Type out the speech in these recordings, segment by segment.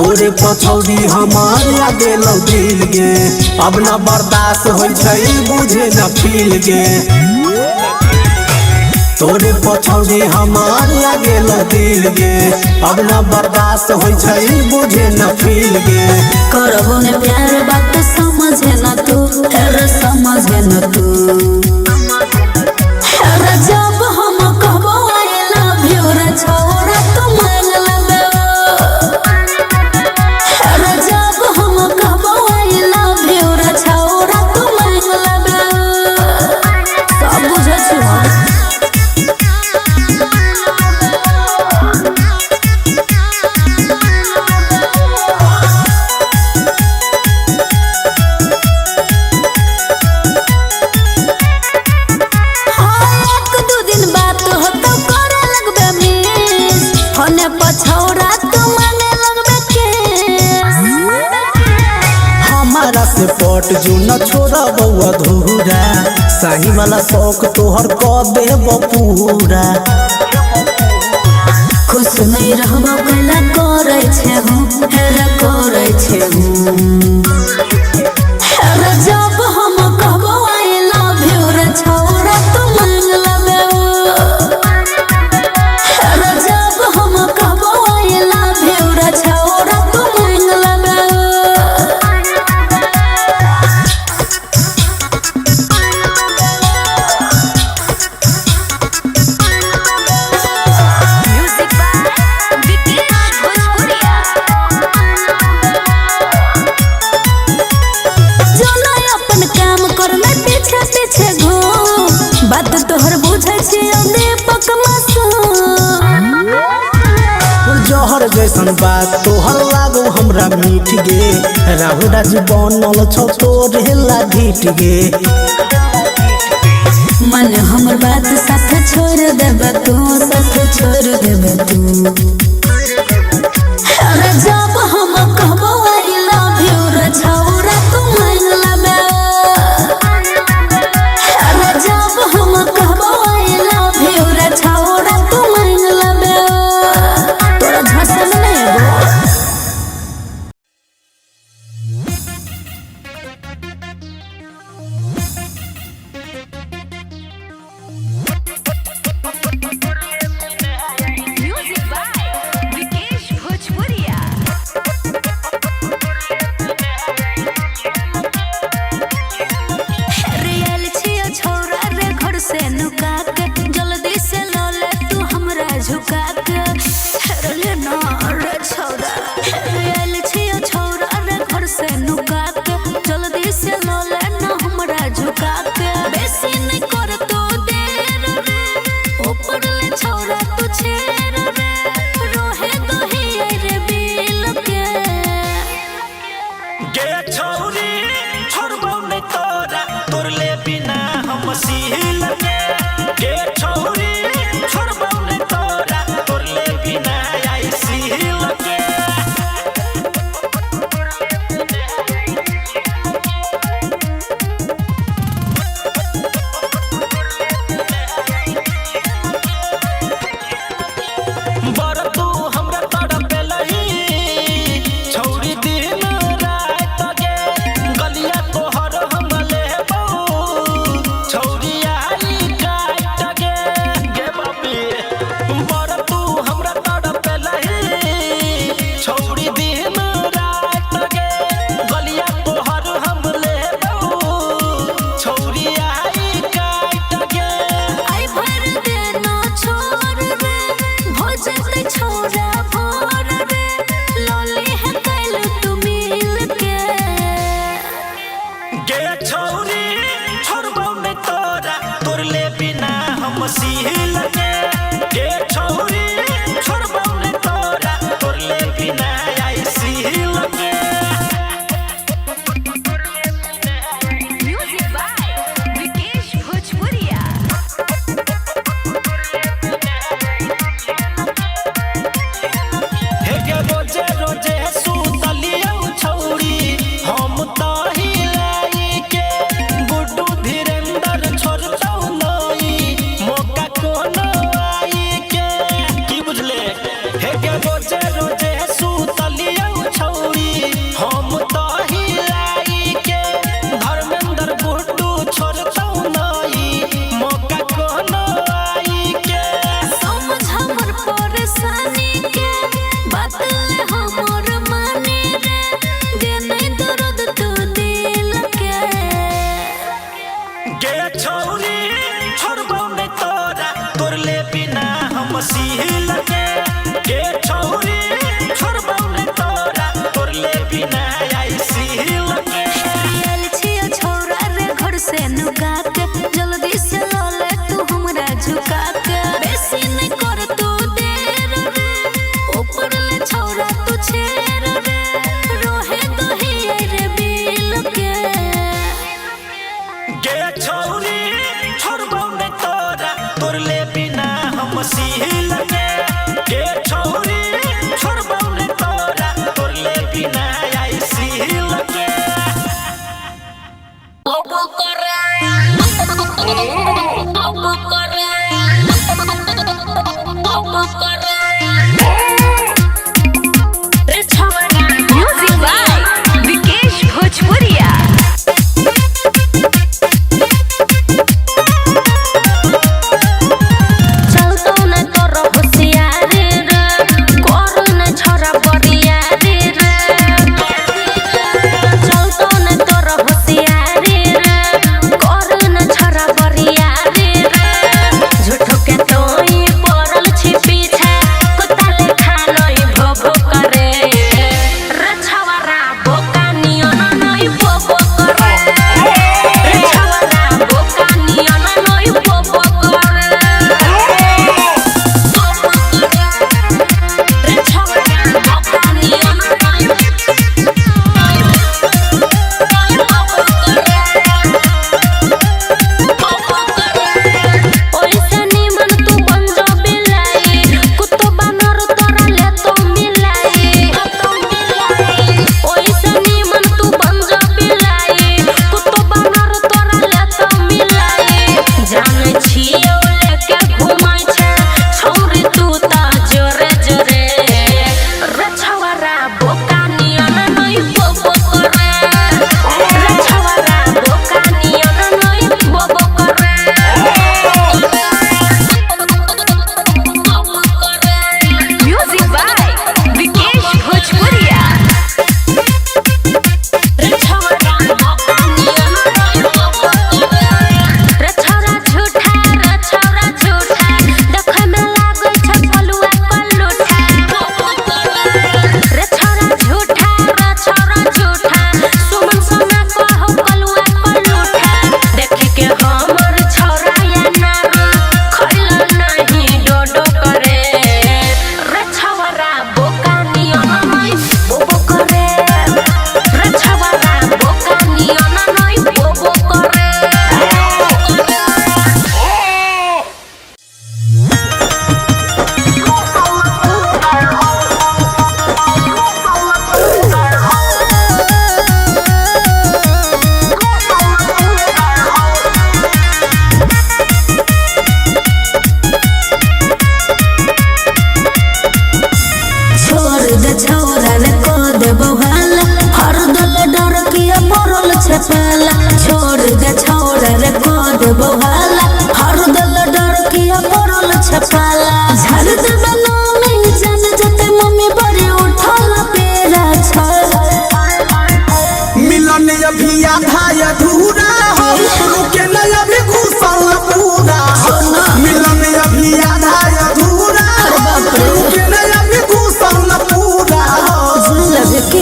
तोरे पछौड़ी हमार लागे लौ दिल गे, अब न बर्दाश्त होई छै बुझे न फील गे। तोरे पछौड़ी हमार लागे लौ दिल गे, अब न बर्दाश्त होई छै बुझे न फील गे। करबो ने प्यार बात समझे न तू, अरे समझे न तू। अरे जब हम कहबो आई लव यू रे छोरा तू मान लेबे। अरे जब हम कहबो आई लव यू रे छोरा तू मान लेबे। सब बुझे छी पछौड़ा तू मांगे लगबे के। हमारा से पट जो न छोड़ा बउआ धूरा, साही वाला शौक तोहर क देब पूरा। खुश नहीं रहबो कैला करे छे हूँ, हेरा करे छे हूँ। हेरा जब हम कहबो आई लव यू रे छोरा तू मान लेबे। हेरा जब हम कहबो आई लव यू रे छोरा तू मान लेबे। पीछे घूम बात तोहर बुझे छी दीपक मासूम। जहर जैसन बात तोहर लागो हमरा मीठ गे, राहु राजी बनल छौ तोरे ला ढीठ गे। मन हमर बात साथ छोड़ देबे तू, साथ छोड़ देबे तू। अरे जब हम कहबो आई लव यू रे छोरा तू मान लेबे। अरे जब हम कहबो आई लव यू रे छोरा तू मान लेबे। तोरा झसे में नहीं एबो। Music by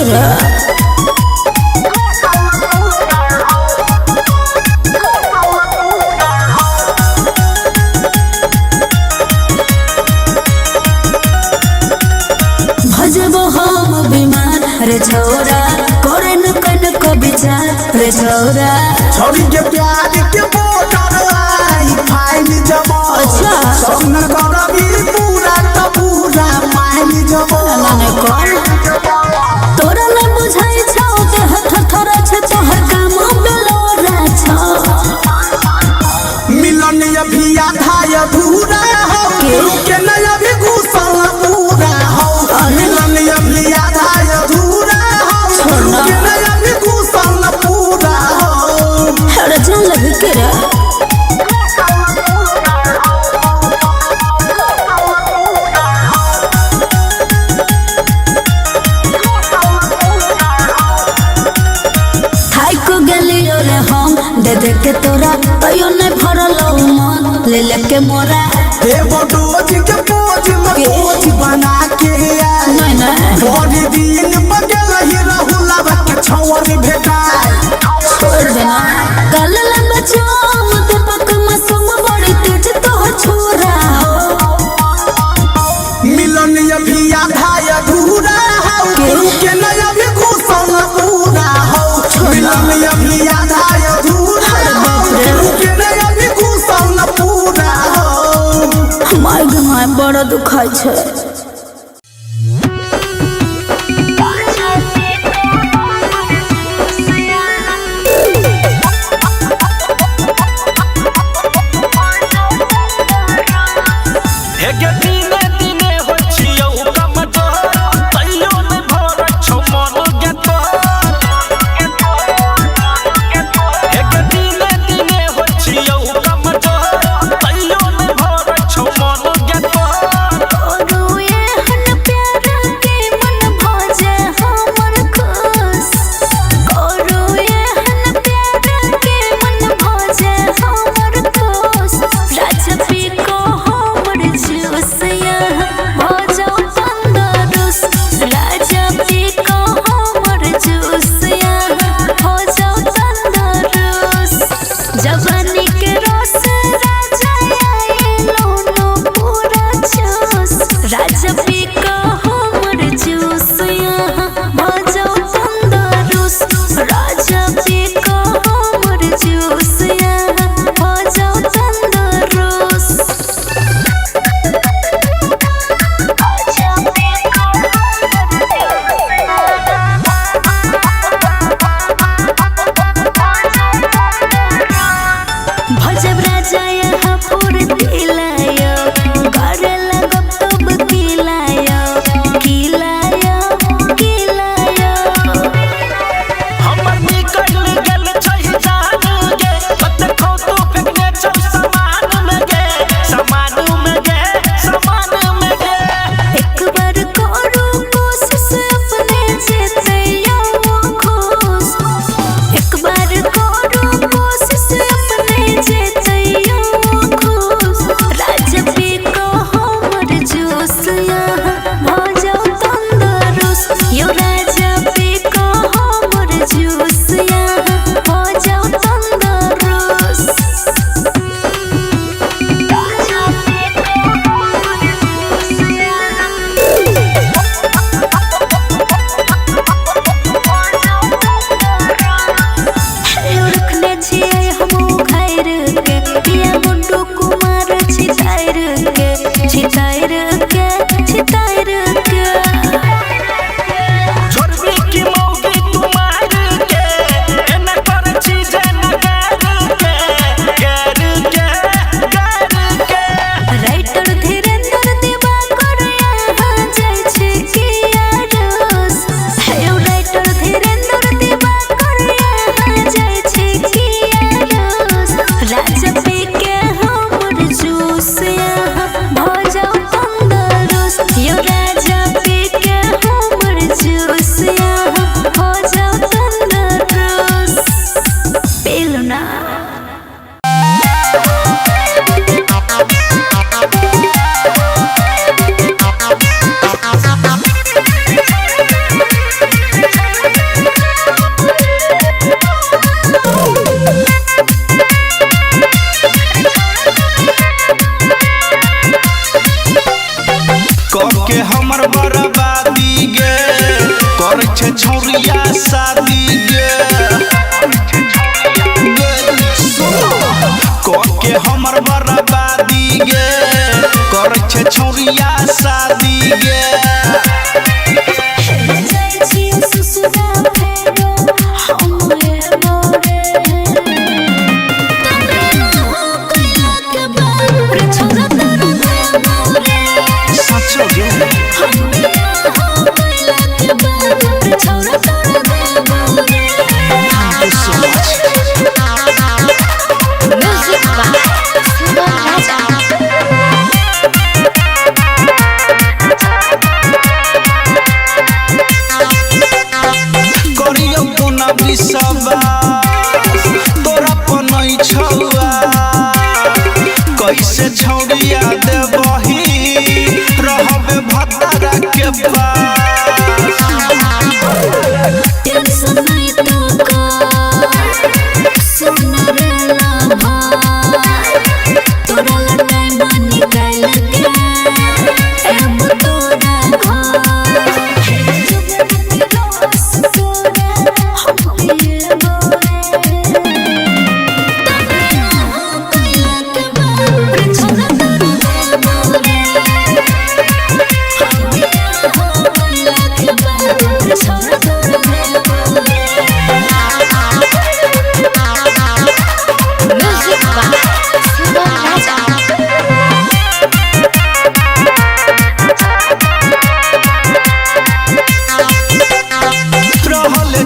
के रे भजबो हम बीमार रे छोरा करे न कन को विचार रे छोरा छोरी के प्यार के बोटर आई फाइल जमा अच्छा सुन करबी पूरा तो पूरा माइल जमा नाने कौन तोरा न बुझाई छौ के हथ थरा छ तोहर काम बेलोरा छ मिलन अभी आधा अधूरा हो के न अभी घुसल पूरा हो मिलन अभी आधा अधूरा हो के न अभी घुसल पूरा हो अरे जान लग के रे दे के तोरा तयो ने भरलो मन ले लेके मोरा देव डोज के पोज में पोज बना के नहीं नहीं बड़ी दिन बगल ही रहुला के छौर भेटाय छोड़ देना कल ला बचो मत पक मसम बड़ी तेज तो छोरा हो मिलन अभी आधा अधूरा हो के न अभी घुसल पूरा हो मिलन अभी आधा अधूरा हो के न अभी घुसल पूरा हो माय गमाय बड़ा दुखाई छे शादी गे के हमर बर्बादी गे कर छे छौरिया शादी गे तोरा पनई छौआ कैसे छौड़िया देबही रहबे भतारा के पास टेंशन नहीं तो सोना रे लाभा तोरा लड़ाई बनी गइल के अब तोरा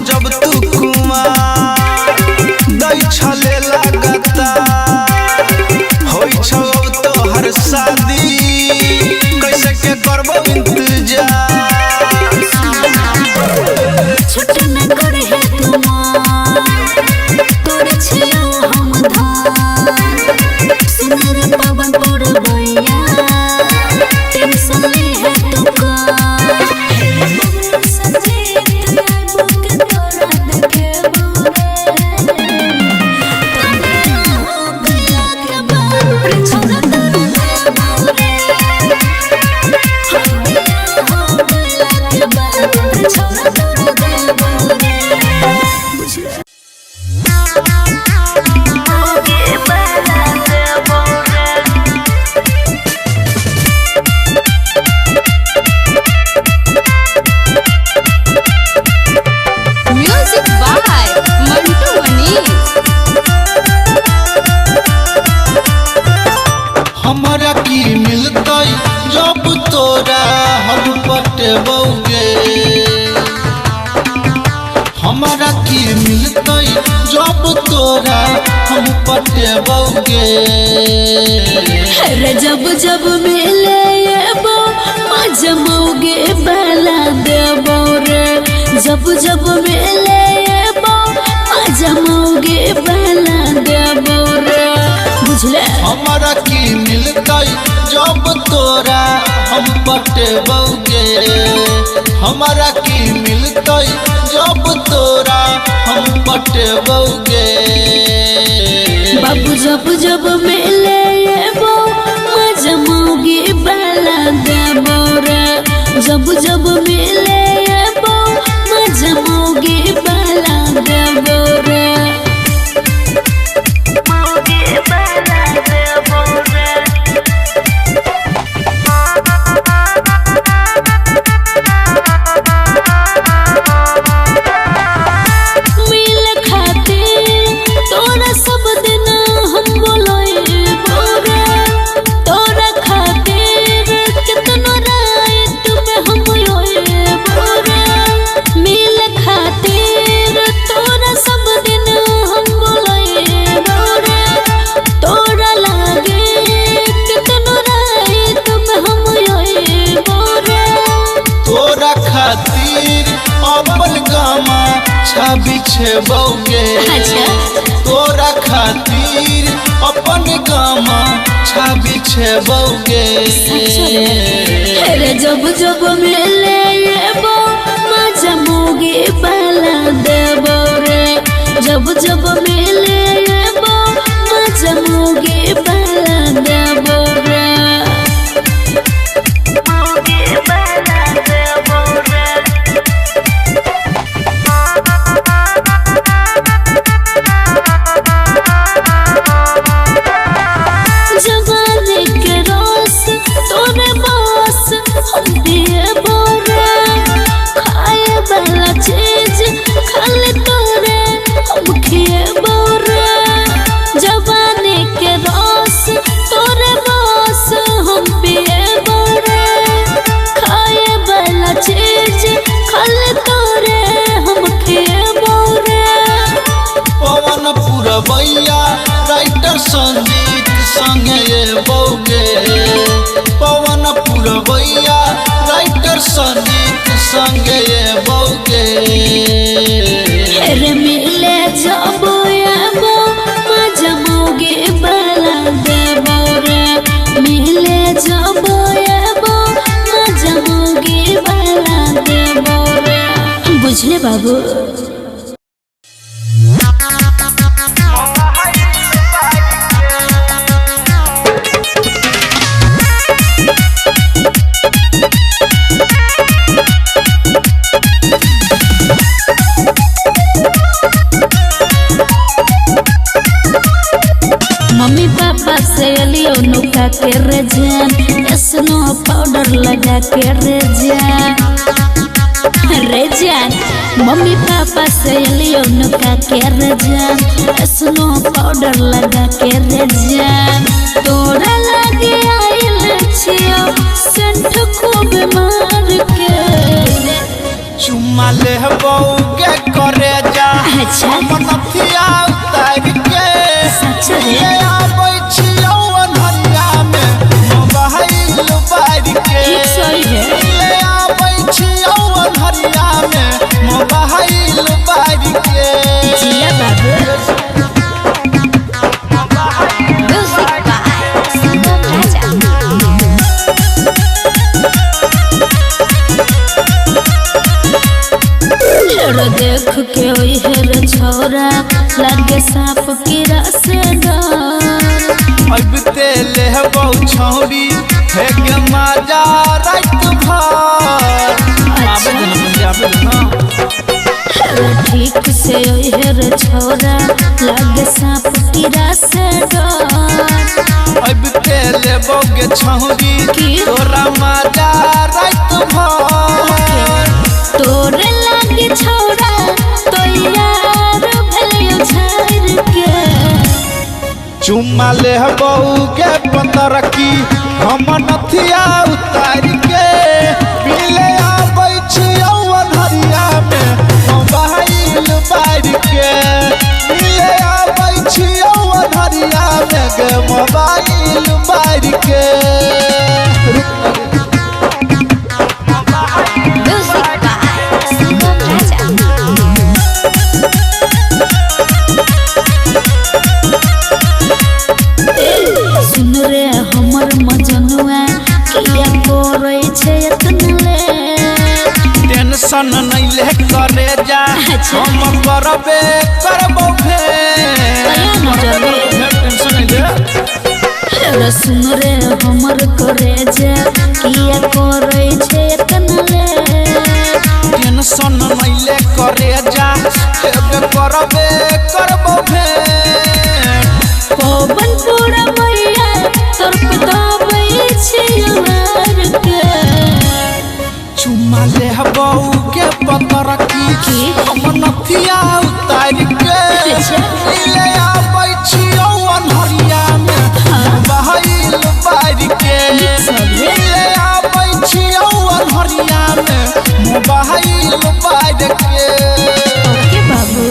जब तू कुमार दै छले लगता होई छौ तो हर शादी कैसे के करबो इंतजार छोट न करे है तोरे छिया हम धान सुनर पवन पर भैया टेंशन ले है तू का हमरा की मिलतै जब तोरा हम पटबौगे हमरा की मिलतै जब तोरा हम पटबौगे रे जब जब मिले एबो मजमौगे बला देबो रे जब जब मिले एबो मजमौगे बला देबो रे बुझले हमरा की मिलतै जब तोरा हम पटबौगे हमरा की मिलतै जब तोरा हम पटबौगे बाबू जब जब मिले एबो मजमौगे बला देबो रे जब जब मिले एबो मजमौगे बला देबो रे अपन गामा छाबी छेबौगे तोरा खातिर अपन गामा छाबी छेबौगे रे जब जब मिले एबो मजमौगे बला देबो रे जब जब मिले एबो मजमौगे बला देबो रे मौगे बला देबो रे गवैया राइटर संगीत संगे ये बौगे रे मिले जब आबो मजा मौगे बला देबो रे मिले जब आबो मजा मौगे बला देबो रे बुझले बाबू। मम्मी पापा से लियो नुका के रे जान स्नो पाउडर लगा के रे जान मम्मी पापा से लियो नुका के रे जान स्नो पाउडर लगा के रे जान तोरा लगे आइल छियो सेंट खूब मार के चुम्मा ले बौगे करे जा अच्छा मनथिया उतार के सच ले है आबै छियौ अनहरिया में मोबाइल बार के ठीक सही है ले आबै छियौ अनहरिया में मोबाइल बार के जिया बाबू म्यूजिक बाय सुगम राजा देख के ओई हेर छोरा लागे सांप कीड़ा से डर अब ते ले बहु छौरी हे के मजा रात भर आबे न पंजाबे न ठीक से ओई हेर छोरा लागे सांप कीड़ा से डर अब ते ले बहु छौरी की? तोरा मजा रात भर तोरे लागे छोरा तो यार भलियो झाड़ के चुम्मा ले बहू के पतर की हम नथिया उतार के मिले आबै छियौ अनहरिया में मोबाइल बार के मिले आबै छियौ अनहरिया में गे मोबाइल बार के म्यूजिक बाय सुगम राजा सुन रे हमर मजनुआ किया करे छे इतना ले टेंशन नहीं ले करे जा अच्छा। हम करबे करबो फे कया न जाबे टेंशन नहीं ले रे सुन रे हमर करे जे किया करे छे इतना ले टेंशन नहीं ले करे जा हेबे करबे करबो भेंट पवन पूरा मैया तोर पताबै छे यार के चुम्मा ले बहू के पतर की हम नथिया उतार के अच्छा। ले आबै छियौ अनहरिया में मोबाइल बार के सही। ले आबै छियौ अनहरिया में मोबाइल बार के ओके बाबू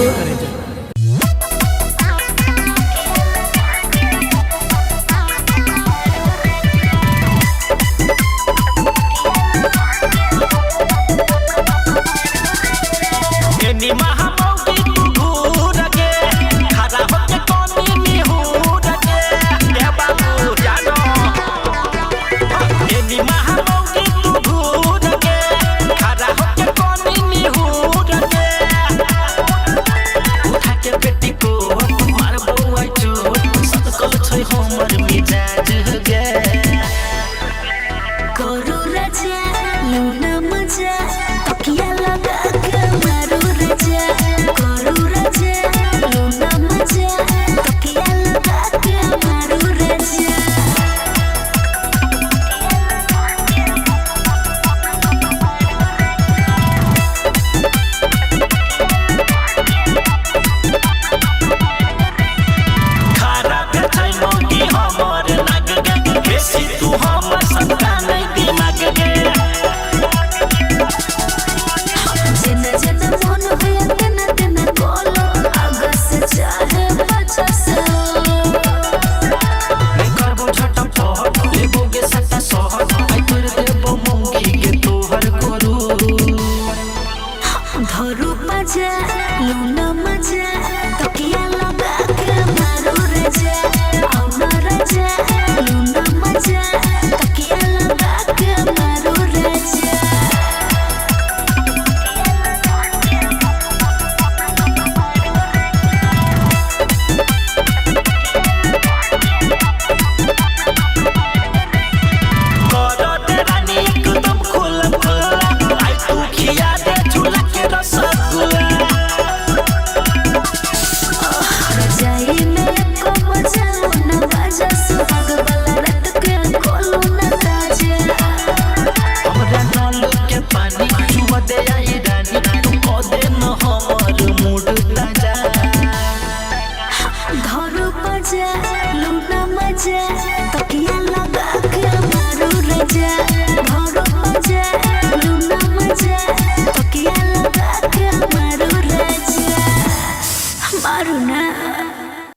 धरू मजा लूना मजा तकिया लगा के मारो रे जा